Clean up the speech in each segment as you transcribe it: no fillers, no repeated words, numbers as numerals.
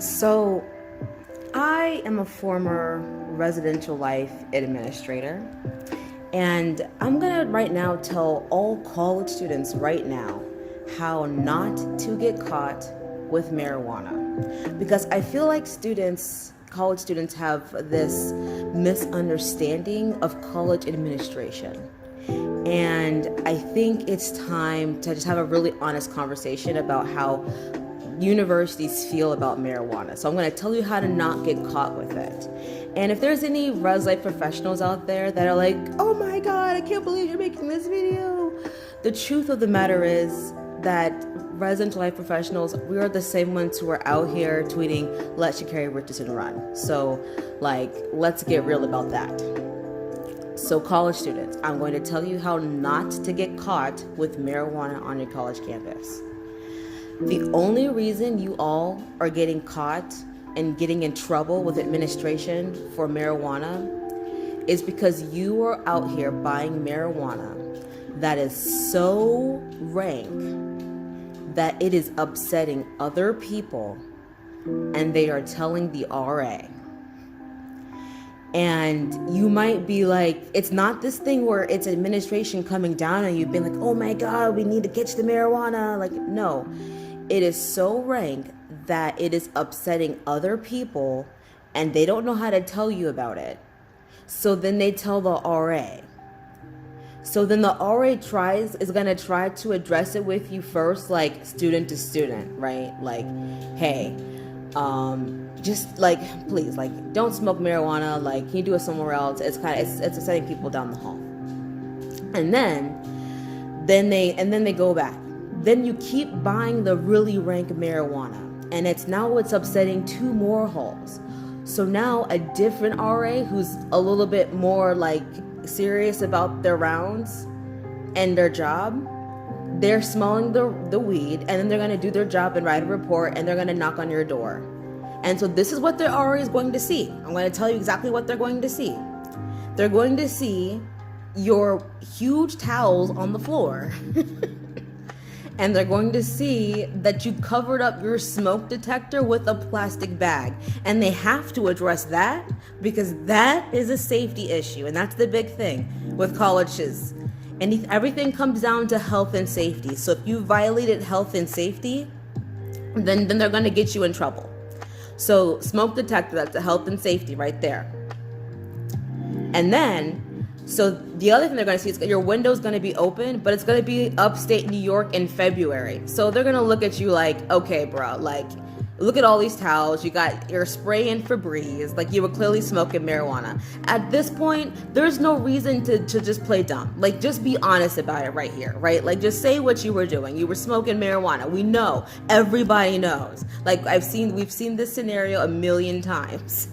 So, I am a former residential life administrator, and I'm gonna right now tell all college students right now how not to get caught with marijuana. Because I feel like college students have this misunderstanding of college administration. And I think it's time to just have a really honest conversation about how universities feel about marijuana. So I'm going to tell you how to not get caught with it. And if there's any res life professionals out there that are like, oh my God, I can't believe you're making this video. The truth of the matter is that residential life professionals, we are the same ones who are out here tweeting, let Sha'Carri Richardson run. So let's get real about that. So college students, I'm going to tell you how not to get caught with marijuana on your college campus. The only reason you all are getting caught and getting in trouble with administration for marijuana is because you are out here buying marijuana that is so rank that it is upsetting other people, and they are telling the RA. And you might be like, it's not this thing where it's administration coming down on you being like, oh my God, we need to catch the marijuana. Like, no, it is so rank that it is upsetting other people and they don't know how to tell you about it. So then they tell the RA. So then the RA is going to try to address it with you first, like student to student, right? Like, hey, just like, please, like, don't smoke marijuana. Like, can you do it somewhere else? It's upsetting people down the hall. And then they go back. Then you keep buying the really rank marijuana, and it's upsetting two more halls. So now a different RA who's a little bit more like serious about their rounds and their job, they're smelling the weed, and then they're going to do their job and write a report, and they're going to knock on your door. And so this is what their RA is going to see. I'm going to tell you exactly what they're going to see. They're going to see your huge towels on the floor. And they're going to see that you covered up your smoke detector with a plastic bag. And they have to address that because that is a safety issue. And that's the big thing with colleges. And everything comes down to health and safety. So if you violated health and safety, then they're going to get you in trouble. So smoke detector, that's the health and safety right there. And then, so the other thing they're going to see is your window's going to be open, but it's going to be upstate New York in February. So they're going to look at you like, okay, bro, like, look at all these towels. You're spraying Febreze. Like, you were clearly smoking marijuana. At this point, there's no reason to just play dumb. Like, just be honest about it right here, right? Like, just say what you were doing. You were smoking marijuana. We know. Everybody knows. Like, we've seen this scenario a million times.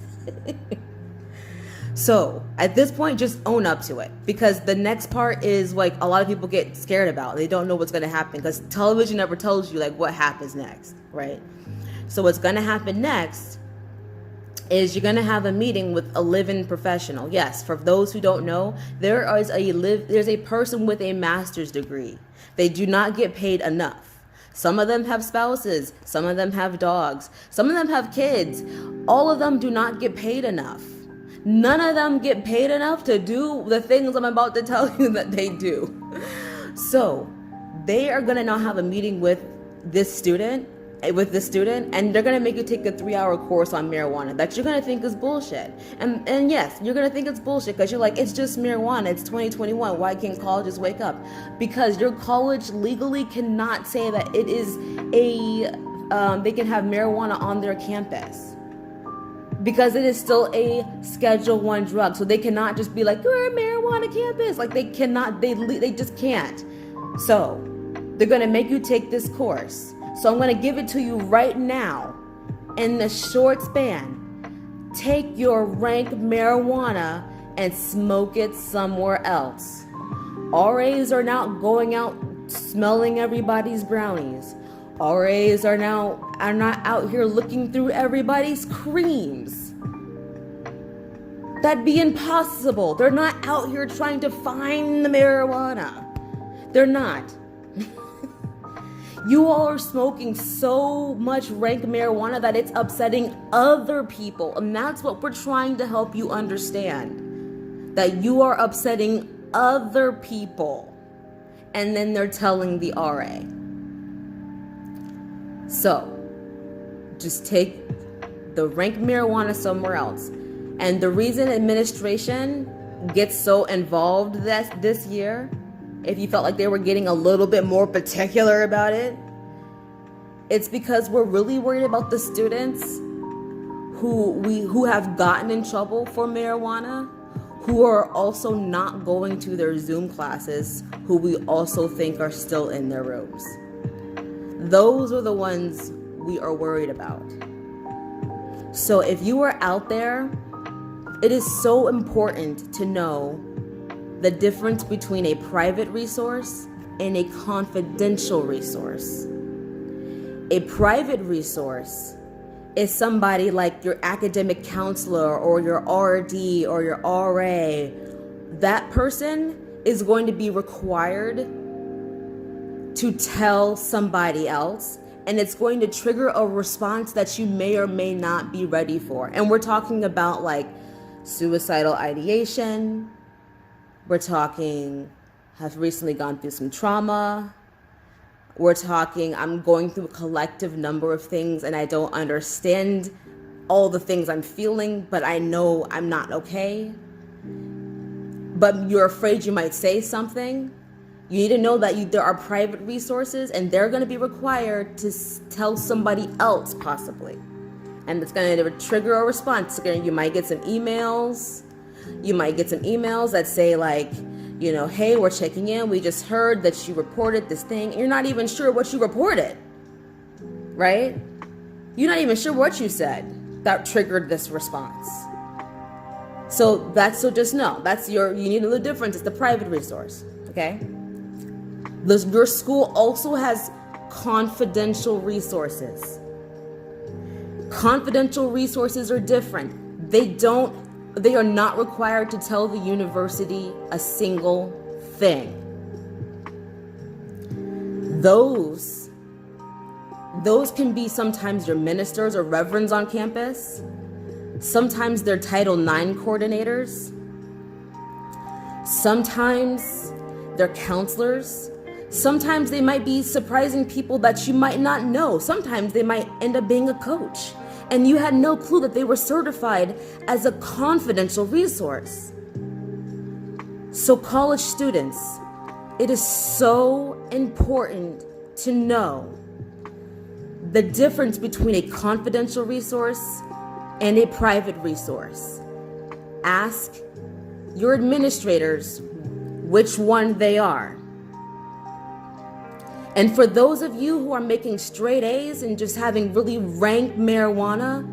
So at this point, just own up to it, because the next part is like a lot of people get scared about. They don't know what's going to happen because television never tells you like what happens next, right? So what's going to happen next is you're going to have a meeting with a live-in professional. Yes, for those who don't know, there's a person with a master's degree. They do not get paid enough. Some of them have spouses. Some of them have dogs. Some of them have kids. All of them do not get paid enough. None of them get paid enough to do the things I'm about to tell you that they do. So they are going to now have a meeting with this student, and they're going to make you take a 3-hour course on marijuana that you're going to think is bullshit. And yes, you're going to think it's bullshit because you're like, it's just marijuana. It's 2021. Why can't colleges wake up? Because your college legally cannot say that it is they can have marijuana on their campus. Because it is still a Schedule I drug. So they cannot just be like, you're a marijuana campus. Like, they cannot, they just can't. So they're going to make you take this course. So I'm going to give it to you right now in the short span. Take your rank marijuana and smoke it somewhere else. RAs are now going out smelling everybody's brownies. RAs are not out here looking through everybody's creams. That'd be impossible. They're not out here trying to find the marijuana. They're not. You all are smoking so much rank marijuana that it's upsetting other people. And that's what we're trying to help you understand. That you are upsetting other people. And then they're telling the RA. So, just take the rank marijuana somewhere else. And the reason administration gets so involved this year, if you felt like they were getting a little bit more particular about it, it's because we're really worried about the students who have gotten in trouble for marijuana, who are also not going to their Zoom classes, who we also think are still in their rooms. Those are the ones we are worried about. So if you are out there, it is so important to know the difference between a private resource and a confidential resource. A private resource is somebody like your academic counselor or your RD or your RA. That person is going to be required to tell somebody else, and it's going to trigger a response that you may or may not be ready for. And we're talking about like suicidal ideation. We're talking, have recently gone through some trauma. We're talking, I'm going through a collective number of things and I don't understand all the things I'm feeling, but I know I'm not okay. But you're afraid you might say something. You need to know that there are private resources and they're going to be required to tell somebody else possibly. And it's going to trigger a response. You might get some emails. You might get some emails that say like, you know, hey, we're checking in. We just heard that you reported this thing. You're not even sure what you reported, right? You're not even sure what you said that triggered this response. So just know, you need to know the difference. It's the private resource, okay? Your school also has confidential resources. Confidential resources are different. They are not required to tell the university a single thing. Those can be sometimes your ministers or reverends on campus. Sometimes they're Title IX coordinators. Sometimes they're counselors. Sometimes they might be surprising people that you might not know. Sometimes they might end up being a coach, and you had no clue that they were certified as a confidential resource. So college students, it is so important to know the difference between a confidential resource and a private resource. Ask your administrators which one they are. And for those of you who are making straight A's and just having really rank marijuana,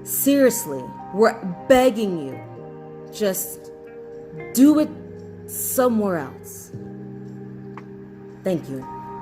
seriously, we're begging you, just do it somewhere else. Thank you.